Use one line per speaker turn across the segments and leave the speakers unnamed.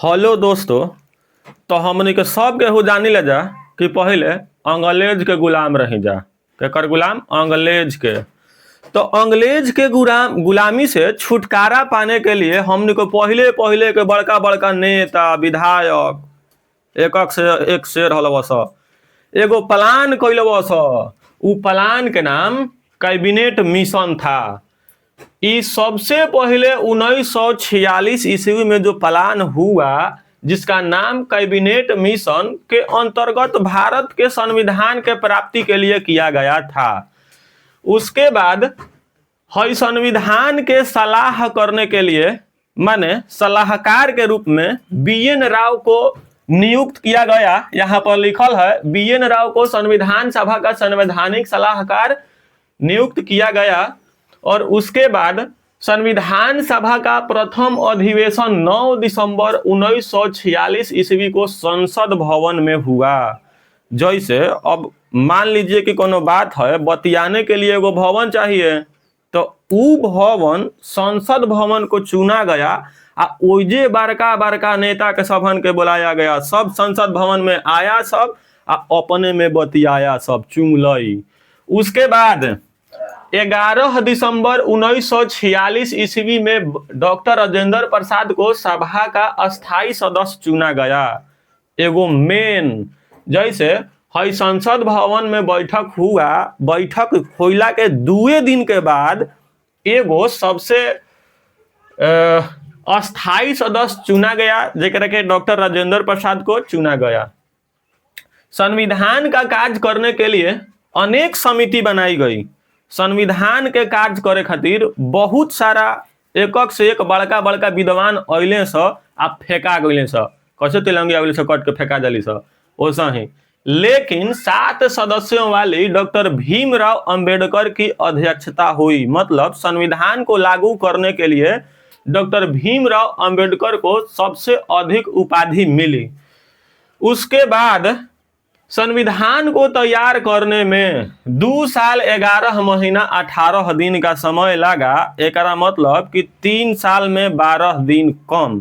Hello दोस्तों। तो हमनी के सब केहू जानी ले जा कि पहले अंग्रेज के गुलाम रही जा। केकर गुलाम? अंग्रेज के। तो अंग्रेज के गुलामी से छुटकारा पाने के लिए हमनी को पहले पहले के बड़का बड़का नेता विधायक एक से एक शेर हलवा स एगो प्लान कैलवा स। उ प्लान के नाम कैबिनेट मिशन था। ये सबसे पहले 1946 ईस्वी में जो प्लान हुआ जिसका नाम कैबिनेट मिशन के अंतर्गत भारत के संविधान के प्राप्ति के लिए किया गया था। उसके बाद हई संविधान के सलाह करने के लिए माने सलाहकार के रूप में BN राव को नियुक्त किया गया। यहाँ पर लिखल है BN राव को संविधान सभा का संवैधानिक सलाहकार नियुक्त किया गया। और उसके बाद संविधान सभा का प्रथम अधिवेशन 9 दिसंबर 1946 ईस्वी को संसद भवन में हुआ। जैसे अब मान लीजिए कि कोनो बात है बतियाने के लिए एगो भवन चाहिए, तो उ भवन संसद भवन को चुना गया आ ओइजे बड़का बड़का नेता के सभन के बुलाया गया। सब संसद भवन में आया, सब आ अपने में बतियाया, सब चुंगलई। उसके बाद 11 दिसंबर 1946 ईस्वी में डॉक्टर राजेंद्र प्रसाद को सभा का अस्थाई सदस्य चुना गया। एगो मेन जैसे हई संसद भवन में बैठक हुआ, बैठक होइला के 2 दिन के बाद एगो सबसे अस्थाई सदस्य चुना गया जेकरा के डॉक्टर राजेंद्र प्रसाद को चुना गया। संविधान का कार्य करने के लिए अनेक समिति बनाई गई। संविधान के कार्य करे खातिर बहुत सारा एक से एक बड़का बड़का विद्वान अइले स आ फेंका गइले स। कैसे तिलंगी अगले से कट के फेंका जाली स वैसा ही। लेकिन 7 सदस्यों वाली डॉक्टर भीमराव अंबेडकर की अध्यक्षता हुई। मतलब संविधान को लागू करने के लिए डॉक्टर भीमराव अंबेडकर को सबसे अधिक उपाधि मिली। उसके बाद संविधान को तैयार करने में 2 साल 11 महीना 18 दिन का समय लगा। एकरा मतलब कि 3 साल में 12 दिन कम।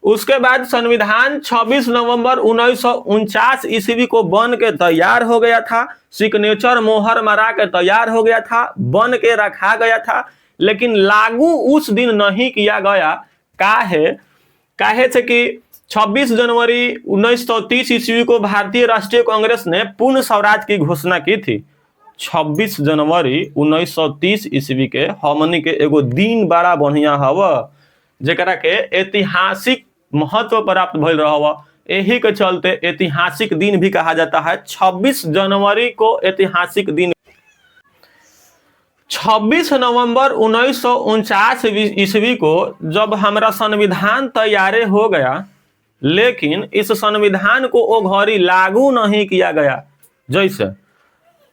उसके बाद संविधान 26 नवंबर 1949 ईस्वी को बन के तैयार हो गया था। सिग्नेचर मोहर मरा के तैयार हो गया था, बन के रखा गया था, लेकिन लागू उस दिन नहीं किया गया। काहे से कि 26 जनवरी 1930 ईस्वी को भारतीय राष्ट्रीय कांग्रेस ने पूर्ण स्वराज की घोषणा की थी। 26 जनवरी 1930 ईस्वी के हमनी के एगो दिन बड़ा बढ़िया हवा जेकरा के ऐतिहासिक महत्व प्राप्त भइल रहवा। यही के चलते ऐतिहासिक दिन भी कहा जाता है। 26 जनवरी को ऐतिहासिक दिन। 26 नवंबर 1949 ईस्वी को जब हमारा संविधान तैयार हो गया, लेकिन इस संविधान को वो घड़ी लागू नहीं किया गया। जैसे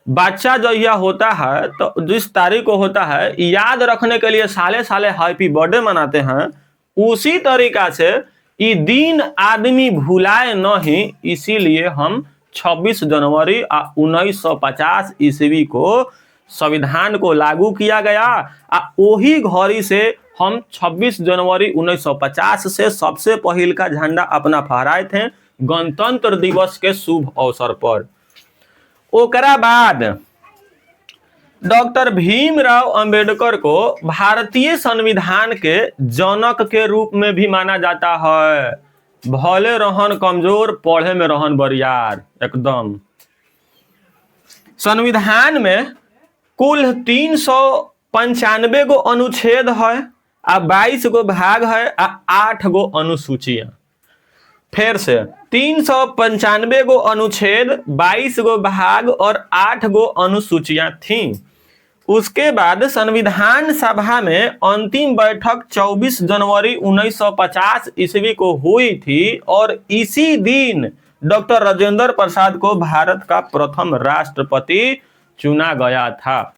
बच्चा जहिया होता है तो जिस तारीख को होता है याद रखने के लिए साले साले हैप्पी बर्थडे मनाते हैं, उसी तरीका से ये दिन आदमी भुलाए नहीं, इसीलिए हम 26 जनवरी 1950 ईस्वी को संविधान को लागू किया गया। वही घड़ी से हम 26 जनवरी 1950 से सबसे पहले का झंडा अपना फहराए थे गणतंत्र दिवस के शुभ अवसर पर। ओकरा बाद डॉक्टर भीमराव अंबेडकर को भारतीय संविधान के जनक के रूप में भी माना जाता है। भले रहन कमजोर, पढ़े में रहन बरियार एकदम। संविधान में कुल 395 गो अनुच्छेद है आ 22 गो भाग है आ 8 गो अनुसूचियां। फिर से 395 गो अनुच्छेद, 22 गो भाग और 8 गो अनुसूचियां थीं। उसके बाद संविधान सभा में अंतिम बैठक 24 जनवरी 1950 ईस्वी को हुई थी और इसी दिन डॉक्टर राजेंद्र प्रसाद को भारत का प्रथम राष्ट्रपति चुना गया था।